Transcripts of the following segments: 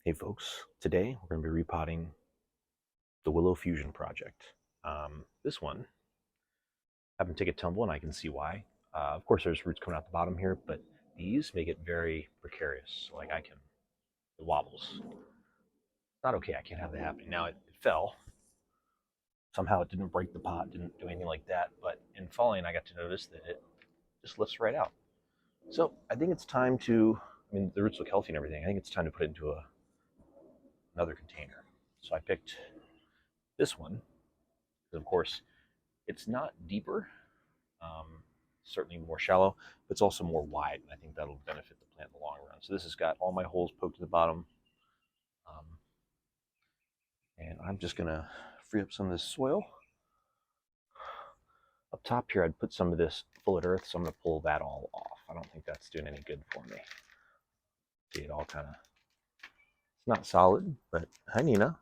Hey folks, today we're going to be repotting the Willow Fusion project. This one, having to take a tumble and I can see why. Of course there's roots coming out the bottom here, but these make it very precarious. So like it wobbles. Not okay, I can't have that happening. Now it fell. Somehow it didn't break the pot, didn't do anything like that, but in falling I got to notice that it just lifts right out. So I think it's time to, the roots look healthy and everything. I think it's time to put it into another container. So I picked this one. Of course, it's not deeper, certainly more shallow, but it's also more wide, and I think that'll benefit the plant in the long run. So this has got all my holes poked to the bottom, um, and I'm just going to free up some of this soil. Up top here, I'd put some of this full of earth, so I'm going to pull that all off. I don't think that's doing any good for me. See, it all kind of, it's not solid, but hi, Nina.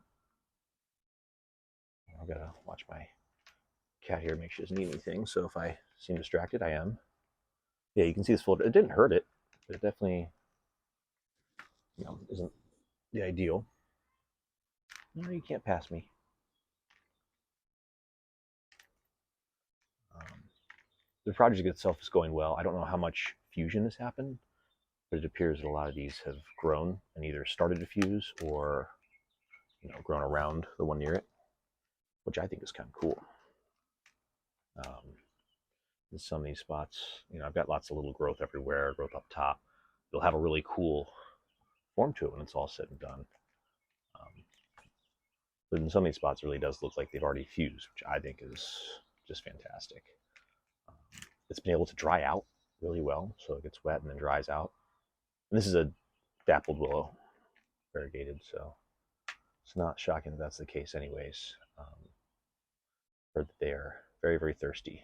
I've got to watch my cat here, make sure she doesn't eat anything, so if I seem distracted, I am. Yeah, you can see this folder. It didn't hurt it, but it definitely, isn't the ideal. No, you can't pass me. The project itself is going well. I don't know how much fusion has happened, but it appears that a lot of these have grown and either started to fuse or, grown around the one near it, which I think is kind of cool. In some of these spots, I've got lots of little growth everywhere, growth up top. It'll have a really cool form to it when it's all said and done. But in some of these spots, it really does look like they've already fused, which I think is just fantastic. It's been able to dry out really well, so it gets wet and then dries out. And this is a dappled willow, variegated, so it's not shocking that that's the case anyways. Heard that they are very, very thirsty.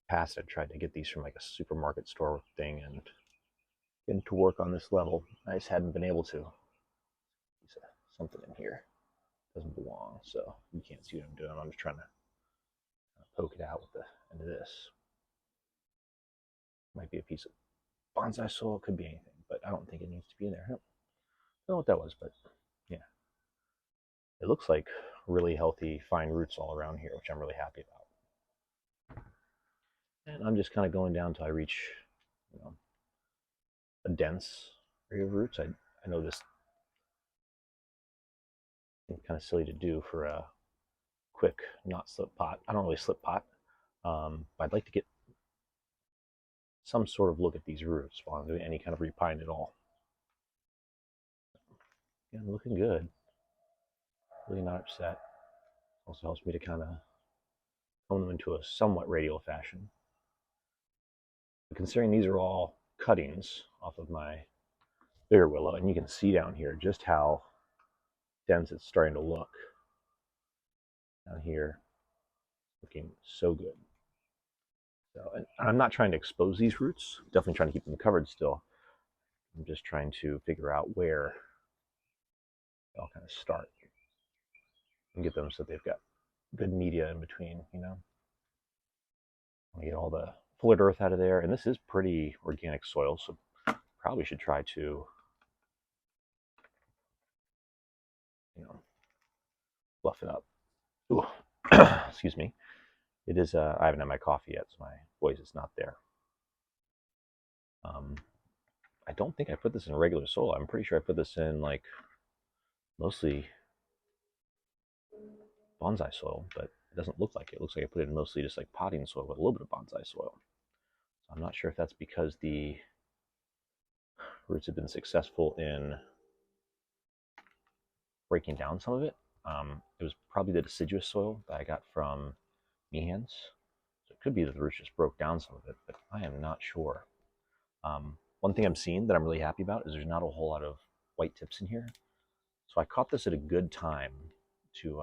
Past, I tried to get these from like a supermarket store thing and get them to work on this level. I just hadn't been able to. There's something in here doesn't belong, so you can't see what I'm doing. I'm just trying to poke it out with the end of this. Might be a piece of bonsai soil, it could be anything, but I don't think it needs to be in there. I don't know what that was, but yeah. It looks like really healthy, fine roots all around here, which I'm really happy about. And I'm just kind of going down until I reach, a dense area of roots. I know this is kind of silly to do for a quick not slip pot. I don't really slip pot, but I'd like to get some sort of look at these roots while I'm doing any kind of repine at all. Yeah, I'm looking good. Really not upset. Also helps me to kind of hone them into a somewhat radial fashion. But considering these are all cuttings off of my bigger willow, and you can see down here just how dense it's starting to look. Down here, looking so good. So, and I'm not trying to expose these roots, definitely trying to keep them covered still. I'm just trying to figure out where they'll kind of start and get them so they've got good media in between, I get all the fullered earth out of there, and this is pretty organic soil, so probably should try to, fluff it up. Ooh. Excuse me. It is, I haven't had my coffee yet, so my voice is not there. I don't think I put this in regular soil. I'm pretty sure I put this in like mostly bonsai soil, but it doesn't look like it. It looks like I put it in mostly just like potting soil with a little bit of bonsai soil. So I'm not sure if that's because the roots have been successful in breaking down some of it. It was probably the deciduous soil that I got from Mehans. So it could be that the roots just broke down some of it, but I am not sure. One thing I'm seeing that I'm really happy about is there's not a whole lot of white tips in here. So I caught this at a good time to,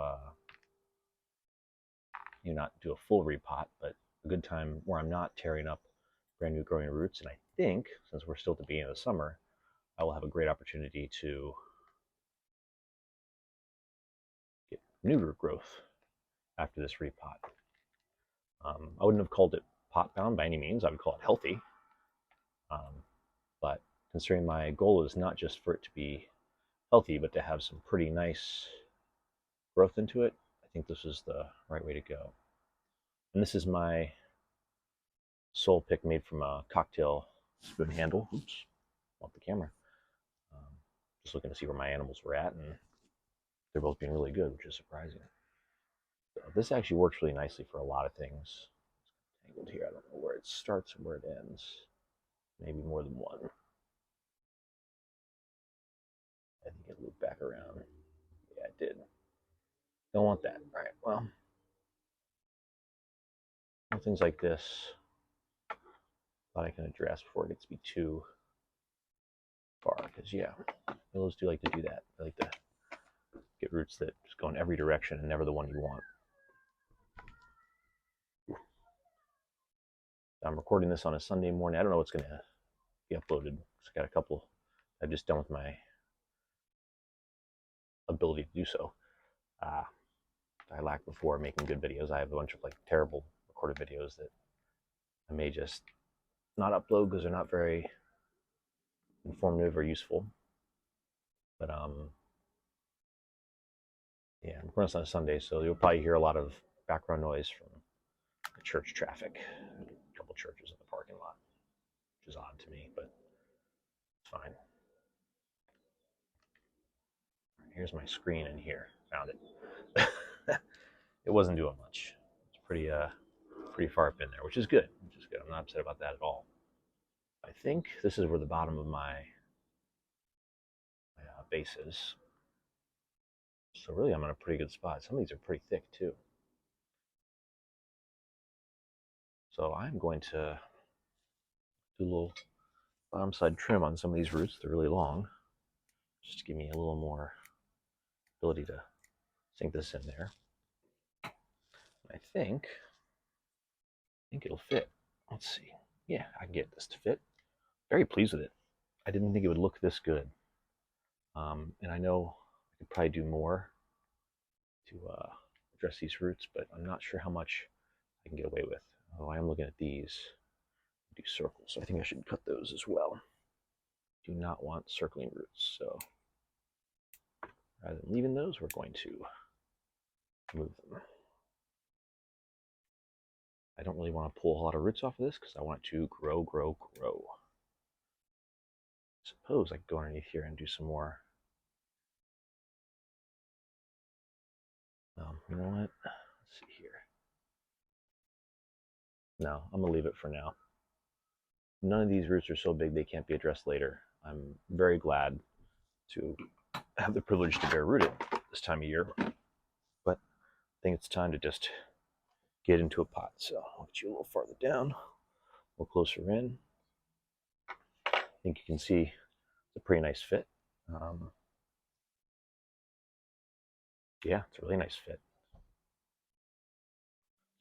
not do a full repot, but a good time where I'm not tearing up brand new growing roots. And I think, since we're still at the beginning of the summer, I will have a great opportunity to get new root growth after this repot. I wouldn't have called it pot bound by any means. I would call it healthy. But considering my goal is not just for it to be healthy, but to have some pretty nice growth into it, I think this is the right way to go. And this is my sole pick made from a cocktail spoon handle. Oops, off the camera. Just looking to see where my animals were at, and they're both being really good, which is surprising. So this actually works really nicely for a lot of things. It's angled here. I don't know where it starts and where it ends. Maybe more than one. I think it looped back around. Yeah, it did. Don't want that. All right, well, things like this, thought I can address before it gets to be too far, because yeah, willows do like to do that. They like to get roots that just go in every direction and never the one you want. I'm recording this on a Sunday morning. I don't know what's going to be uploaded. I got a couple I've just done with my ability to do so. I lacked before making good videos. I have a bunch of like terrible recorded videos that I may just not upload because they're not very informative or useful. But yeah, I'm recording this on a Sunday, so you'll probably hear a lot of background noise from the church traffic. A couple churches in the parking lot, which is odd to me, but it's fine. Here's my screen in here. Found it. It wasn't doing much. It's pretty far up in there, which is good. I'm not upset about that at all. I think this is where the bottom of my base is. So really, I'm in a pretty good spot. Some of these are pretty thick too. So I'm going to do a little bottom side trim on some of these roots. They're really long, just to give me a little more ability to sink this in there. I think it'll fit. Let's see. Yeah, I can get this to fit. Very pleased with it. I didn't think it would look this good. And I know I could probably do more to address these roots, but I'm not sure how much I can get away with. Oh, I am looking at these. Do circles, so I think I should cut those as well. Do not want circling roots, so rather than leaving those, we're going to move them. I don't really want to pull a lot of roots off of this because I want it to grow. I suppose I could go underneath here and do some more. You know what? Let's see here. No, I'm going to leave it for now. None of these roots are so big they can't be addressed later. I'm very glad to have the privilege to bear rooted this time of year, but I think it's time to just get into a pot. So I'll get you a little farther down, a little closer in. I think you can see it's a pretty nice fit. Yeah, it's a really nice fit.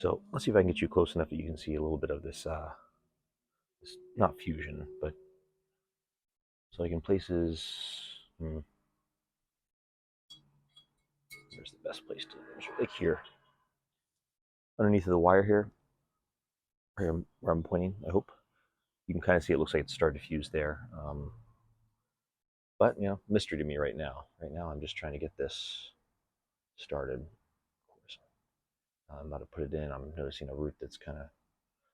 So let's see if I can get you close enough that you can see a little bit of this, this not fusion, but so like in places, where's the best place to, like here, underneath of the wire here, where I'm pointing, I hope. You can kind of see it looks like it's started to fuse there. But, you know, mystery to me right now. Right now I'm just trying to get this started. Of course, I'm about to put it in. I'm noticing a root that's kind of,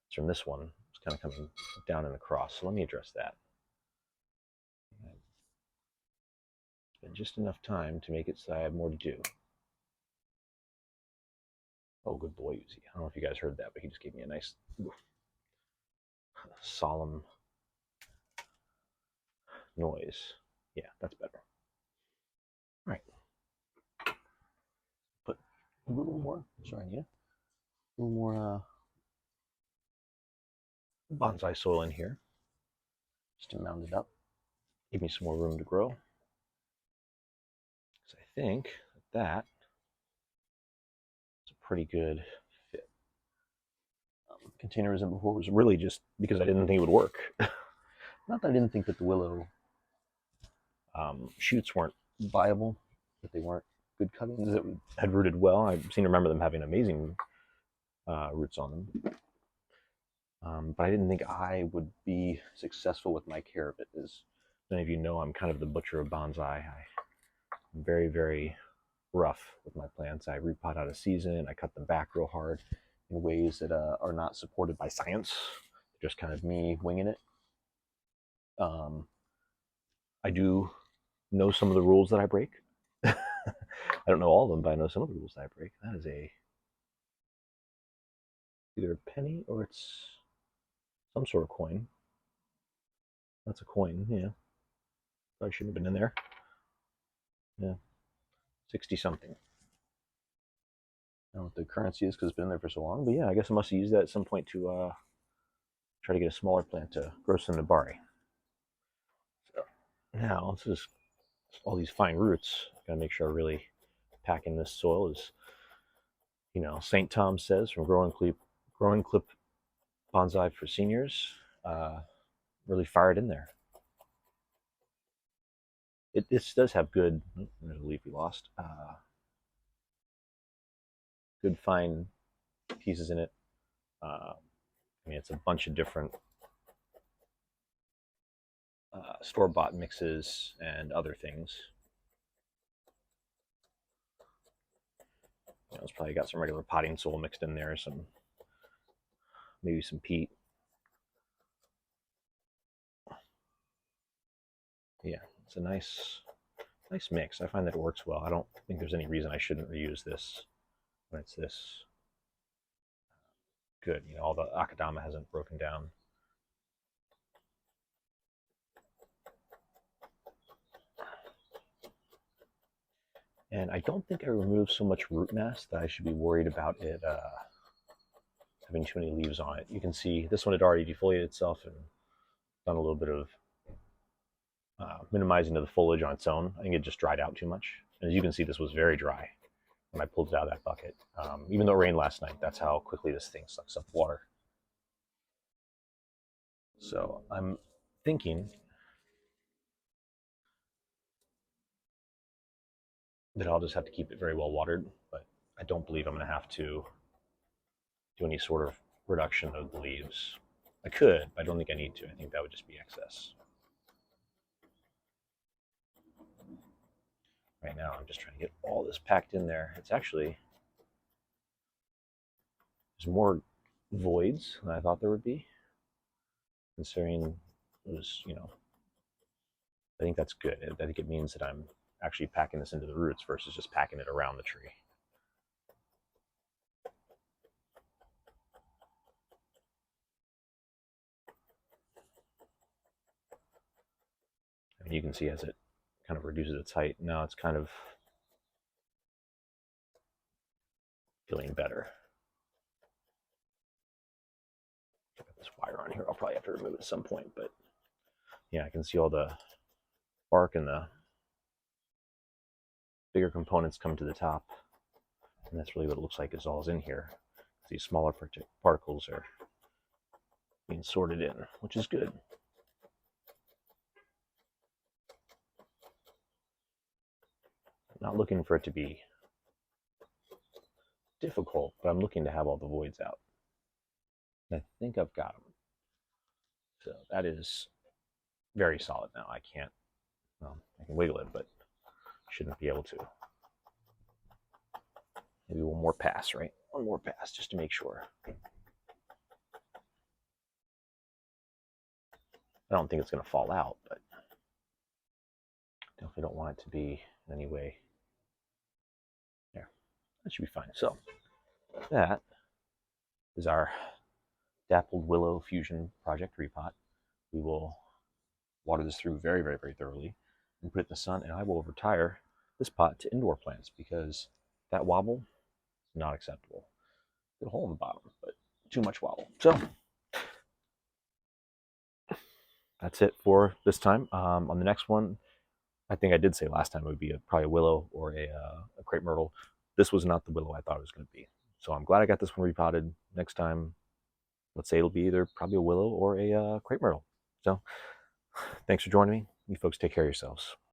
it's from this one. It's kind of coming down and across. So let me address that. It's been just enough time to make it so I have more to do. Oh, good boy, Uzi. I don't know if you guys heard that, but he just gave me a nice solemn noise. Yeah, that's better. All right. Put a little more, sorry, yeah. A little more bonsai soil in here, just to mound it up. Give me some more room to grow. Because I think that it's a pretty good fit. Containerism before was really just because I didn't think it would work. Not that I didn't think that the willow shoots weren't viable, that they weren't good cuttings that had rooted well. I seem to remember them having amazing roots on them. But I didn't think I would be successful with my care of it as Many of you know I'm kind of the butcher of bonsai. I'm very, very rough with my plants. I repot out of season. I cut them back real hard in ways that are not supported by science. Just kind of me winging it. I do know some of the rules that I break. I don't know all of them, but I know some of the rules that I break. That is either a penny or it's some sort of coin. That's a coin, yeah. Probably shouldn't have been in there. Yeah, 60 something. I don't know what the currency is because it's been in there for so long, but yeah, I guess I must have used that at some point to try to get a smaller plant to grow some nabari. So now this is all these fine roots. Gotta make sure I really pack in this soil as St. Tom says from Growing Clip Bonsai for Seniors. Really fire it in there. This does have good. There's a leaf we lost. Good fine pieces in it. I mean, it's a bunch of different store-bought mixes and other things. It's probably got some regular potting soil mixed in there, maybe some peat. Yeah, it's a nice mix. I find that it works well. I don't think there's any reason I shouldn't reuse this when it's this good. All the akadama hasn't broken down. And I don't think I removed so much root mass that I should be worried about it having too many leaves on it. You can see this one had already defoliated itself and done a little bit of minimizing of the foliage on its own. I think it just dried out too much. And as you can see, this was very dry when I pulled it out of that bucket. Even though it rained last night, that's how quickly this thing sucks up water. So I'm thinking that I'll just have to keep it very well watered, but I don't believe I'm going to have to do any sort of reduction of the leaves. I could, but I don't think I need to. I think that would just be excess. Right now, I'm just trying to get all this packed in there. It's actually, there's more voids than I thought there would be, considering it was, I think that's good. I think it means that I'm actually packing this into the roots versus just packing it around the tree. I mean, you can see as it kind of reduces its height, now it's kind of feeling better. Got this wire on here. I'll probably have to remove it at some point, but yeah, I can see all the bark and the bigger components come to the top, and that's really what it looks like is all is in here. These smaller particles are being sorted in, which is good. I'm not looking for it to be difficult, but I'm looking to have all the voids out. And I think I've got them. So that is very solid now. I can wiggle it, but shouldn't be able to. Maybe one more pass, right? One more pass just to make sure. I don't think it's going to fall out, but definitely don't want it to be in any way. There, that should be fine. So that is our dappled willow fusion project repot. We will water this through very, very, very thoroughly and put it in the sun, and I will retire this pot to indoor plants because that wobble is not acceptable. Good hole in the bottom, but too much wobble. So that's it for this time. On the next one, I think I did say last time it would be probably a willow or a crepe myrtle. This was not the willow I thought it was going to be. So I'm glad I got this one repotted. Next time, let's say it'll be either probably a willow or a crepe myrtle. So thanks for joining me. You folks take care of yourselves.